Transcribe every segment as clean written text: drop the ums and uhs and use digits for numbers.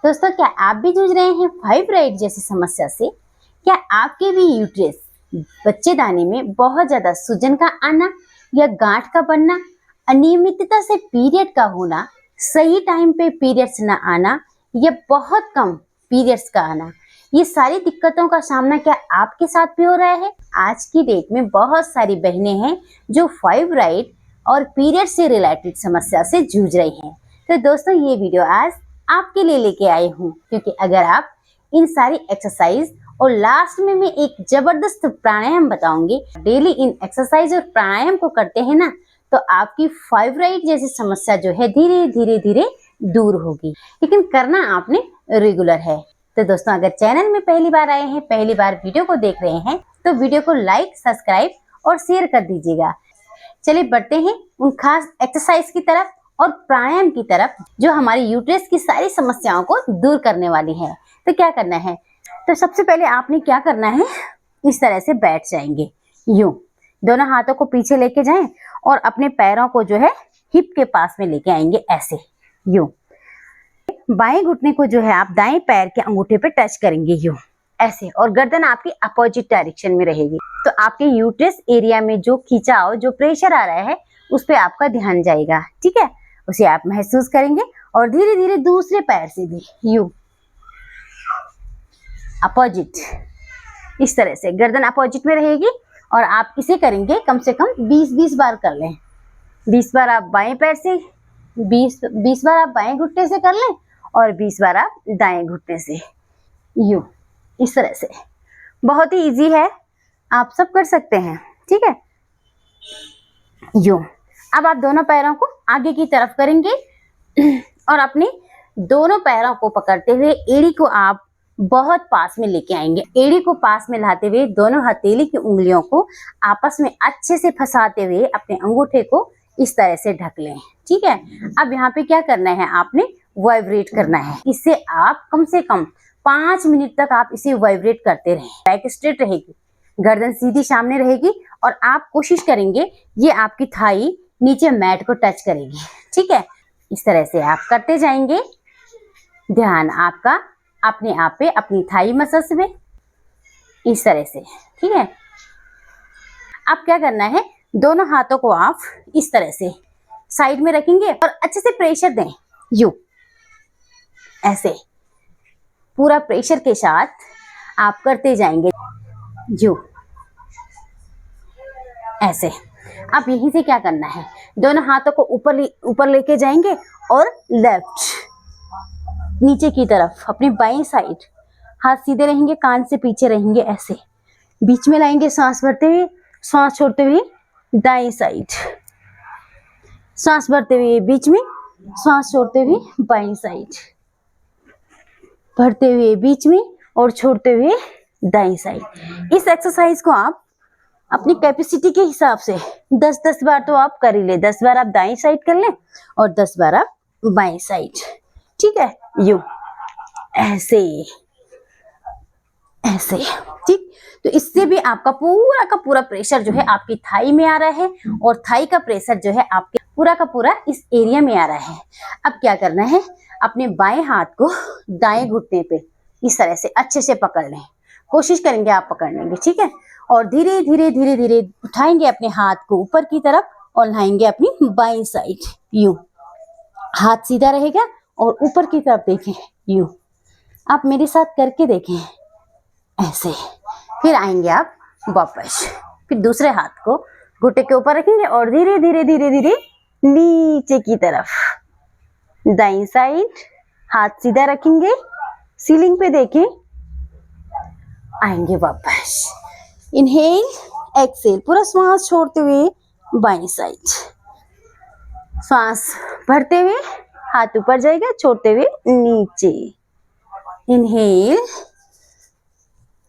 दोस्तों, क्या आप भी जूझ रहे हैं फाइब्रॉइड जैसी समस्या से? क्या आपके भी यूट्रस बच्चेदानी में बहुत ज्यादा सूजन का आना या गांठ का बनना, अनियमितता से पीरियड का होना, सही टाइम पे पीरियड्स ना आना या बहुत कम पीरियड्स का आना, ये सारी दिक्कतों का सामना क्या आपके साथ भी हो रहा है? आज की डेट में बहुत सारी बहनें हैं जो फाइब्रॉइड और पीरियड से रिलेटेड समस्या से जूझ रही हैं। तो दोस्तों, ये वीडियो आज आपके लिए लेके आई हूँ, क्योंकि अगर आप इन सारी एक्सरसाइज और लास्ट में मैं एक जबरदस्त प्राणायाम बताऊंगी, डेली इन एक्सरसाइज और प्राणायाम को करते हैं ना, तो आपकी फाइब्रॉइड जैसी समस्या जो है धीरे धीरे धीरे दूर होगी। लेकिन करना आपने रेगुलर है। तो दोस्तों, अगर चैनल में पहली बार आए हैं, पहली बार वीडियो को देख रहे हैं, तो वीडियो को लाइक, सब्सक्राइब और शेयर कर दीजिएगा। चलिए बढ़ते हैं उन खास एक्सरसाइज की तरफ और प्राणायाम की तरफ जो हमारी यूट्रस की सारी समस्याओं को दूर करने वाली है। तो क्या करना है? तो सबसे पहले आपने क्या करना है, इस तरह से बैठ जाएंगे, यूं दोनों हाथों को पीछे लेके जाएं और अपने पैरों को जो है हिप के पास में लेके आएंगे, ऐसे यूं। बाएं घुटने को जो है आप दाएं पैर के अंगूठे पे टच करेंगे, यूं ऐसे, और गर्दन आपकी अपोजिट डायरेक्शन में रहेगी। तो आपके यूट्रस एरिया में जो खिंचाव, जो प्रेशर आ रहा है, उस पे आपका ध्यान जाएगा, ठीक है? उसे आप महसूस करेंगे और धीरे धीरे दूसरे पैर से भी यूं अपोजिट, इस तरह से गर्दन अपोजिट में रहेगी और आप इसे करेंगे कम से कम 20-20 बार कर लें। 20 बार आप बाएं पैर से, 20 बार आप बाएं घुटने से कर लें और 20 बार आप दाएं घुटने से, यूं इस तरह से। बहुत ही इजी है, आप सब कर सकते हैं, ठीक है? यूं। अब आप दोनों पैरों को आगे की तरफ करेंगे और अपने दोनों पैरों को पकड़ते हुए एड़ी को आप बहुत पास में लेके आएंगे। एड़ी को पास में लाते हुए दोनों हथेली की उंगलियों को आपस में अच्छे से फंसाते हुए अपने अंगूठे को इस तरह से ढक लें, ठीक है? अब यहाँ पे क्या करना है, आपने वाइब्रेट करना है। इससे आप कम से कम 5 मिनट तक आप इसे वाइब्रेट करते रहें। बैक स्ट्रेट रहेगी, गर्दन सीधी सामने रहेगी और आप कोशिश करेंगे ये आपकी थाई नीचे मैट को टच करेगी, ठीक है? इस तरह से आप करते जाएंगे। ध्यान आपका अपने आप पे, अपनी थाई मसल्स में, इस तरह से, ठीक है? अब क्या करना है, दोनों हाथों को आप इस तरह से साइड में रखेंगे और अच्छे से प्रेशर दें, यूं ऐसे पूरा प्रेशर के साथ आप करते जाएंगे, यूं ऐसे। अब यहीं से क्या करना है, दोनों हाथों को ऊपर लेके जाएंगे और लेफ्ट नीचे की तरफ अपनी बाएं साइड, हाथ सीधे रहेंगे, कान से पीछे रहेंगे, ऐसे बीच में लाएंगे, सांस भरते हुए, सांस छोड़ते हुए दाएं साइड, सांस भरते हुए बीच में, सांस छोड़ते हुए बाएं साइड, भरते हुए बीच में और छोड़ते हुए दाएं साइड। इस एक्सरसाइज को आप अपनी कैपेसिटी के हिसाब से 10-10 बार तो आप कर ही ले। 10 बार आप दाएं साइड कर लें और 10 बार आप बाएं साइड, ठीक है? यूं ऐसे ऐसे, ठीक? तो इससे भी आपका पूरा का पूरा प्रेशर जो है आपकी थाई में आ रहा है और थाई का प्रेशर जो है आपके पूरा का पूरा इस एरिया में आ रहा है। अब क्या करना है, अपने बाएं हाथ को दाएं घुटने पे इस तरह से अच्छे से पकड़ लें, कोशिश करेंगे आप पकड़ लेंगे, ठीक है? और धीरे धीरे धीरे धीरे उठाएंगे अपने हाथ को ऊपर की तरफ और लाएंगे अपनी बाएं साइड, यूं हाथ सीधा रहेगा और ऊपर की तरफ देखें, यूं। आप मेरे साथ करके देखें, ऐसे। फिर आएंगे आप वापस, फिर दूसरे हाथ को घुटने के ऊपर रखेंगे और धीरे धीरे धीरे धीरे नीचे की तरफ, दाईं साइड, हाथ सीधा रखेंगे, सीलिंग पे देखें, आएंगे वापस। इनहेल, एक्सेल, पूरा श्वास छोड़ते हुए बाईं साइड, श्वास भरते हुए हाथ ऊपर जाएगा, छोड़ते हुए नीचे। Inhale,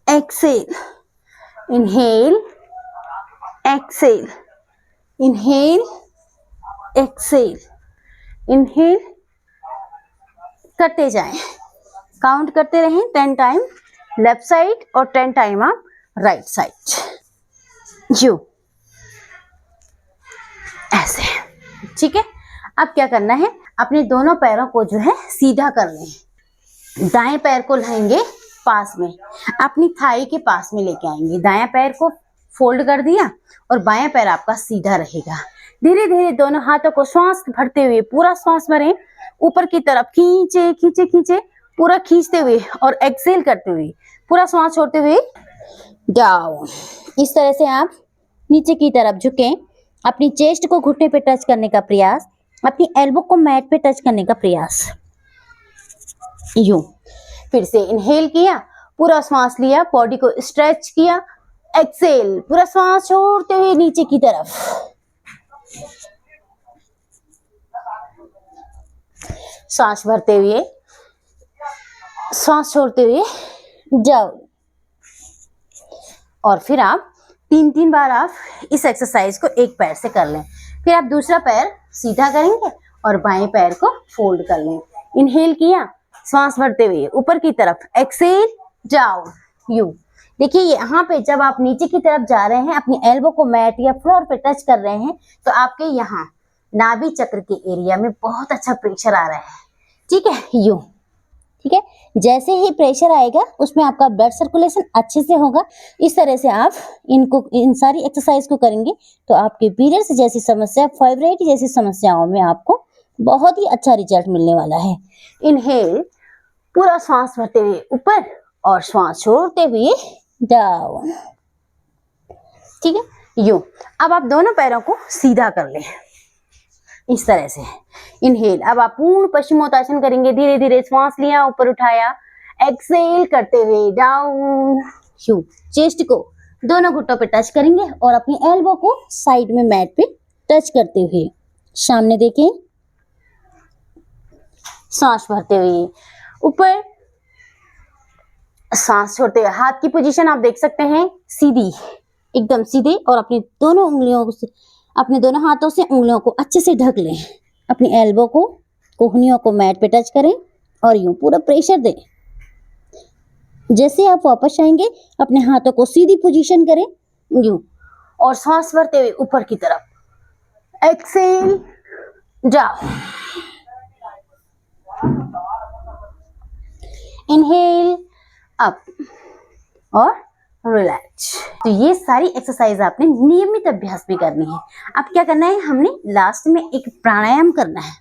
exhale, inhale, exhale, inhale, exhale, inhale करते जाएं, काउंट करते रहें 10 टाइम लेफ्ट साइड और 10 टाइम आप राइट साइड, यू ऐसे, ठीक है? अब क्या करना है, अपने दोनों पैरों को जो है सीधा कर लें, दाएं पैर को लाएंगे पास में, अपनी थाई के पास में लेके आएंगे। दायां पैर को फोल्ड कर दिया और बायां पैर आपका सीधा रहेगा। धीरे धीरे दोनों हाथों को श्वास भरते हुए, पूरा श्वास भरें, ऊपर की तरफ खींचे खींचे खींचे, पूरा खींचते हुए और एक्सेल करते हुए, पूरा श्वास छोड़ते हुए डाउन। इस तरह से आप नीचे की तरफ झुकें, अपनी चेस्ट को घुटने पे टच करने का प्रयास, अपनी एल्बो को मैट पे टच करने का प्रयास। यूं फिर से इनहेल किया, पूरा श्वास लिया, बॉडी को स्ट्रेच किया, एक्सेल, पूरा श्वास छोड़ते हुए नीचे की तरफ। सांस भरते हुए, सांस छोड़ते हुए जाओ। और फिर आप 3-3 बार आप इस एक्सरसाइज को एक पैर से कर लें। फिर आप दूसरा पैर सीधा करेंगे और बाएं पैर को फोल्ड कर लें। इनहेल किया, सांस भरते हुए ऊपर की तरफ, एक्सेल डाउन। यू देखिए, यहाँ पे जब आप नीचे की तरफ जा रहे हैं, अपनी एल्बो को मैट या फ्लोर पे टच कर रहे हैं, तो आपके यहाँ नाभि चक्र के एरिया में बहुत अच्छा प्रेशर आ रहा है। ठीक है, यू ठीक है। जैसे ही प्रेशर आएगा उसमें आपका ब्लड सर्कुलेशन अच्छे से होगा। इस तरह से आप इन सारी एक्सरसाइज को करेंगे तो आपके पीरियड्स जैसी समस्या, फाइब्राइड जैसी समस्याओं में आपको बहुत ही अच्छा रिजल्ट मिलने वाला है। इनहेल, पूरा श्वास भरते हुए ऊपर और श्वास छोड़ते हुए डाउन। ठीक है, यू। अब आप दोनों पैरों को सीधा कर लें इस तरह से। इनहेल, अब आप पूर्ण पश्चिमोत्तासन करेंगे। धीरे धीरे श्वास लिया, ऊपर उठाया, एक्सेल करते हुए डाउन। यू चेस्ट को दोनों घुटनों पे टच करेंगे और अपनी एल्बो को साइड में मैट पे टच करते हुए सामने देखें। सांस भरते हुए ऊपर, सांस छोड़ते हुए, हाथ की पोजीशन आप देख सकते हैं सीधी, एकदम सीधे, और अपनी दोनों उंगलियों से, अपने दोनों हाथों से उंगलियों को अच्छे से ढक लें। अपनी एल्बो को, कोहनियों को मैट पे टच करें और यूं पूरा प्रेशर दें। जैसे आप वापस आएंगे अपने हाथों को सीधी पोजीशन करें यूं, और सांस भरते हुए ऊपर की तरफ, एक्सेल डाउन। इनहेल अप और रिलैक्स। तो ये सारी एक्सरसाइज आपने नियमित अभ्यास भी करनी है। अब क्या करना है, हमने लास्ट में एक प्राणायाम करना है।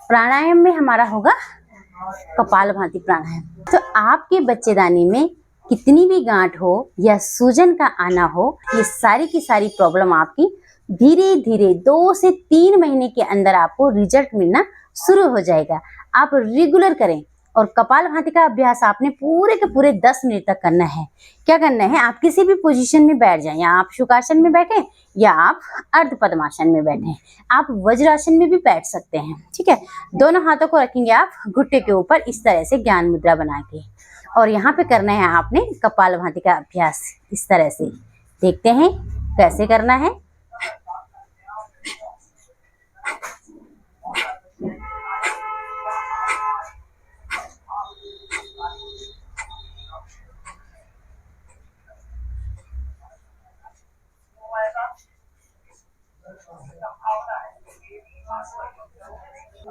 प्राणायाम में हमारा होगा कपालभाति प्राणायाम। तो आपके बच्चेदानी में कितनी भी गांठ हो या सूजन का आना हो, ये सारी की सारी प्रॉब्लम आपकी धीरे धीरे 2 से 3 महीने के अंदर आपको रिजल्ट मिलना शुरू हो जाएगा। आप रेगुलर करें। और कपालभाति का अभ्यास आपने पूरे के पूरे 10 मिनट तक करना है। क्या करना है, आप किसी भी पोजीशन में बैठ जाएं, या आप शुकासन में बैठे या आप अर्ध पद्मासन में बैठे, आप वज्रासन में भी बैठ सकते हैं। ठीक है, दोनों हाथों को रखेंगे आप घुट्टे के ऊपर इस तरह से ज्ञान मुद्रा बना के, और यहाँ पे करना है आपने कपालभाति का अभ्यास इस तरह से। देखते हैं कैसे करना है।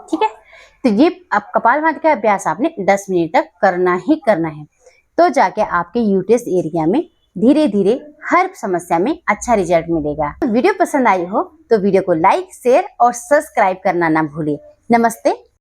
ठीक है, तो ये अब कपालभाति का अभ्यास आपने 10 मिनट तक करना ही करना है, तो जाके आपके यूट्रस एरिया में धीरे धीरे हर समस्या में अच्छा रिजल्ट मिलेगा। वीडियो पसंद आई हो तो वीडियो को लाइक, शेयर और सब्सक्राइब करना ना भूलें। नमस्ते।